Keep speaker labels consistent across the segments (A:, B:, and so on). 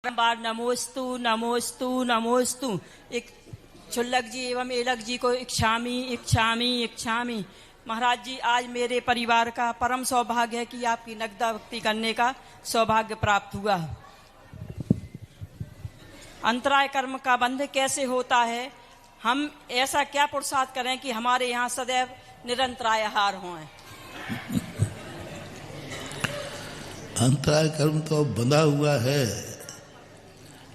A: बार नमोस्तु नमोस्तु नमोस्तु। एक छुल्लक जी एवं एलक जी को इच्छामी इच्छामी इच्छामी। महाराज जी, आज मेरे परिवार का परम सौभाग्य है कि आपकी नगदा भक्ति करने का सौभाग्य प्राप्त हुआ। अंतराय कर्म का बंध कैसे होता है? हम ऐसा क्या पुरुषार्थ करें कि हमारे यहाँ सदैव निरंतराय आहार हों।
B: अंतराय कर्म तो बंधा हुआ है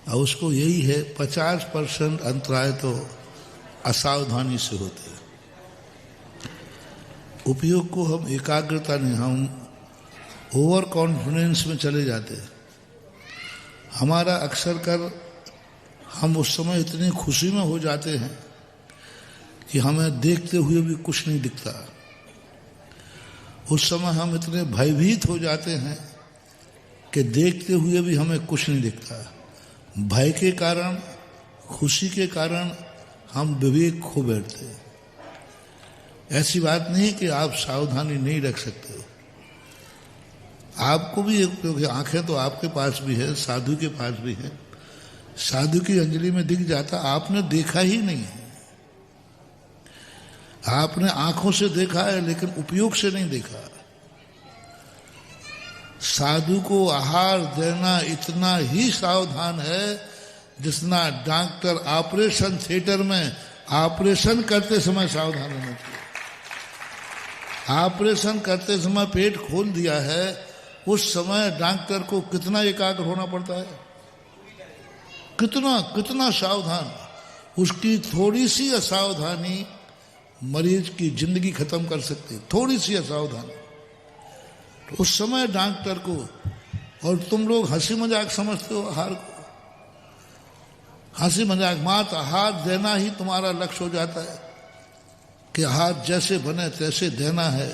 B: और उसको यही है 50% अंतराय तो असावधानी से होते हैं। उपयोग को हम एकाग्रता नहीं, हम ओवर कॉन्फिडेंस में चले जाते हैं। हमारा अक्सर कर हम उस समय इतनी खुशी में हो जाते हैं कि हमें देखते हुए भी कुछ नहीं दिखता। उस समय हम इतने भयभीत हो जाते हैं कि देखते हुए भी हमें कुछ नहीं दिखता। भय के कारण, खुशी के कारण हम विवेक खो बैठते हैं। ऐसी बात नहीं कि आप सावधानी नहीं रख सकते हो। आपको भी एक आंखें तो आपके पास भी है, साधु के पास भी है। साधु की अंजलि में दिख जाता, आपने देखा ही नहीं है। आपने आंखों से देखा है लेकिन उपयोग से नहीं देखा। साधु को आहार देना इतना ही सावधान है जितना डॉक्टर ऑपरेशन थिएटर में ऑपरेशन करते समय सावधान होना चाहिए। ऑपरेशन करते समय पेट खोल दिया है, उस समय डॉक्टर को कितना एकाग्र होना पड़ता है, कितना कितना सावधान। उसकी थोड़ी सी असावधानी मरीज की जिंदगी खत्म कर सकती है, थोड़ी सी असावधानी। तो उस समय डॉक्टर को, और तुम लोग हंसी मजाक समझते हो आहार को, हंसी मजाक। मात्र आहार देना ही तुम्हारा लक्ष्य हो जाता है कि आहार जैसे बने तैसे देना है।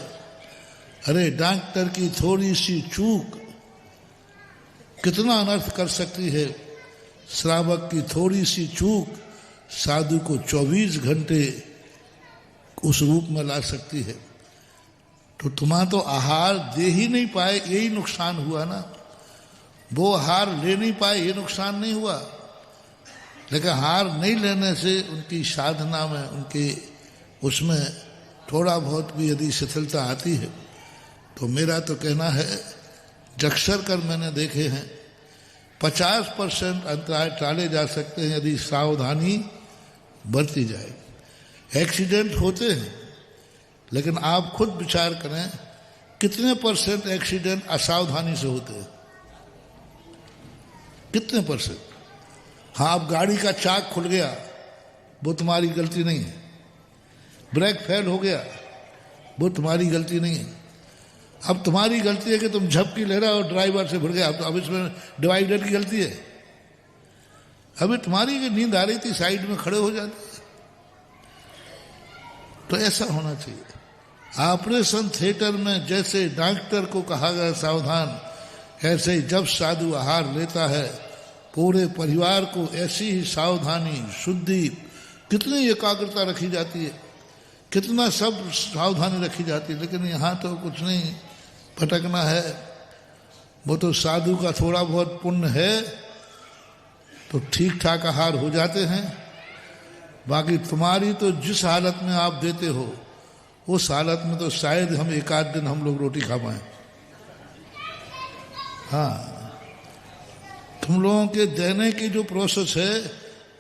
B: अरे डॉक्टर की थोड़ी सी चूक कितना अनर्थ कर सकती है। श्रावक की थोड़ी सी चूक साधु को 24 घंटे उस रूप में ला सकती है। तो तुम्हारा तो आहार दे ही नहीं पाए, यही नुकसान हुआ ना। वो आहार ले नहीं पाए, ये नुकसान नहीं हुआ। लेकिन आहार नहीं लेने से उनकी साधना में, उनके उसमें थोड़ा बहुत भी यदि शिथिलता आती है, तो मेरा तो कहना है, जक्सर कर मैंने देखे हैं, 50% अंतराय टाले जा सकते हैं यदि सावधानी बरती जाए। एक्सीडेंट होते हैं, लेकिन आप खुद विचार करें कितने % एक्सीडेंट असावधानी से होते हैं, कितने %। हाँ, अब गाड़ी का चाक खुल गया, वो तुम्हारी गलती नहीं है। ब्रेक फेल हो गया, वो तुम्हारी गलती नहीं है। अब तुम्हारी गलती है कि तुम झपकी ले रहे हो और ड्राइवर से भिड़ गया। अब इसमें डिवाइडर की गलती है। अभी तुम्हारी की नींद आ रही थी, साइड में खड़े हो जाते। तो ऐसा होना चाहिए। ऑपरेशन थिएटर में जैसे डॉक्टर को कहा गया सावधान, ऐसे ही जब साधु आहार लेता है पूरे परिवार को ऐसी ही सावधानी, शुद्धि, कितनी एकाग्रता रखी जाती है, कितना सब सावधानी रखी जाती है। लेकिन यहाँ तो कुछ नहीं, भटकना है। वो तो साधु का थोड़ा बहुत पुण्य है तो ठीक ठाक आहार हो जाते हैं। बाकी तुम्हारी तो जिस हालत में आप देते हो, उस हालत में तो शायद हम एक आध दिन हम लोग रोटी खा पाए। हाँ, तुम लोगों के देने की जो प्रोसेस है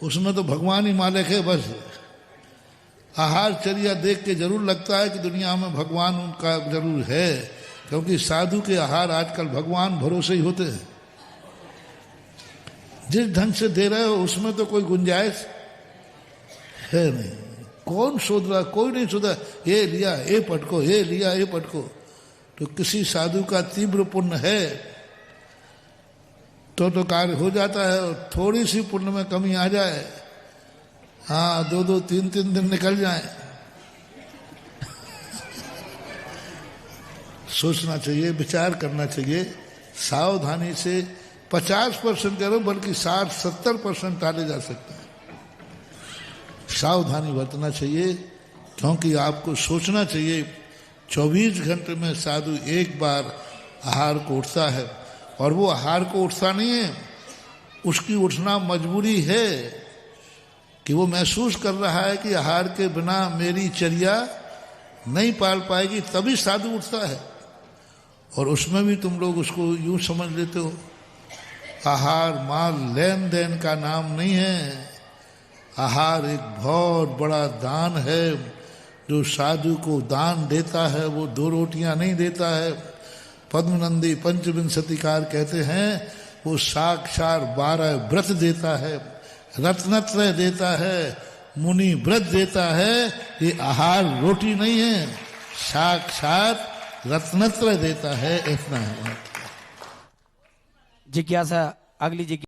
B: उसमें तो भगवान ही मालिक है। बस आहार चर्या देख के जरूर लगता है कि दुनिया में भगवान उनका जरूर है, क्योंकि साधु के आहार आजकल भगवान भरोसे ही होते हैं। जिस ढंग से दे रहे हो उसमें तो कोई गुंजाइश है नहीं। कौन सोच रहा, कोई नहीं सोच रहा ये लिया ये पटको, ये लिया ये पटको। तो किसी साधु का तीव्र पुण्य है तो कार्य हो जाता है। और थोड़ी सी पुण्य में कमी आ जाए, हाँ, 2-2, 3-3 दिन निकल जाए। सोचना चाहिए, विचार करना चाहिए, सावधानी से 50% करो, बल्कि 60-70% टाले जा सकते हैं। सावधानी बरतना चाहिए, क्योंकि आपको सोचना चाहिए 24 घंटे में साधु एक बार आहार को उठता है। और वो आहार को उठता नहीं है, उसकी उठना मजबूरी है कि वो महसूस कर रहा है कि आहार के बिना मेरी चर्या नहीं पाल पाएगी, तभी साधु उठता है। और उसमें भी तुम लोग उसको यूं समझ लेते हो, आहार माल लेन देन का नाम नहीं है। आहार एक बहुत बड़ा दान है। जो साधु को दान देता है वो 2 रोटियां नहीं देता है। पद्मनंदी पंचविंशतिकार कहते हैं वो साक्षात 12 व्रत देता है, रत्नत्रय देता है, मुनि व्रत देता है। ये आहार रोटी नहीं है, साक्षात रत्नत्रय देता है। इतना है।
C: जिज्ञासा, अगली जिज्ञासा।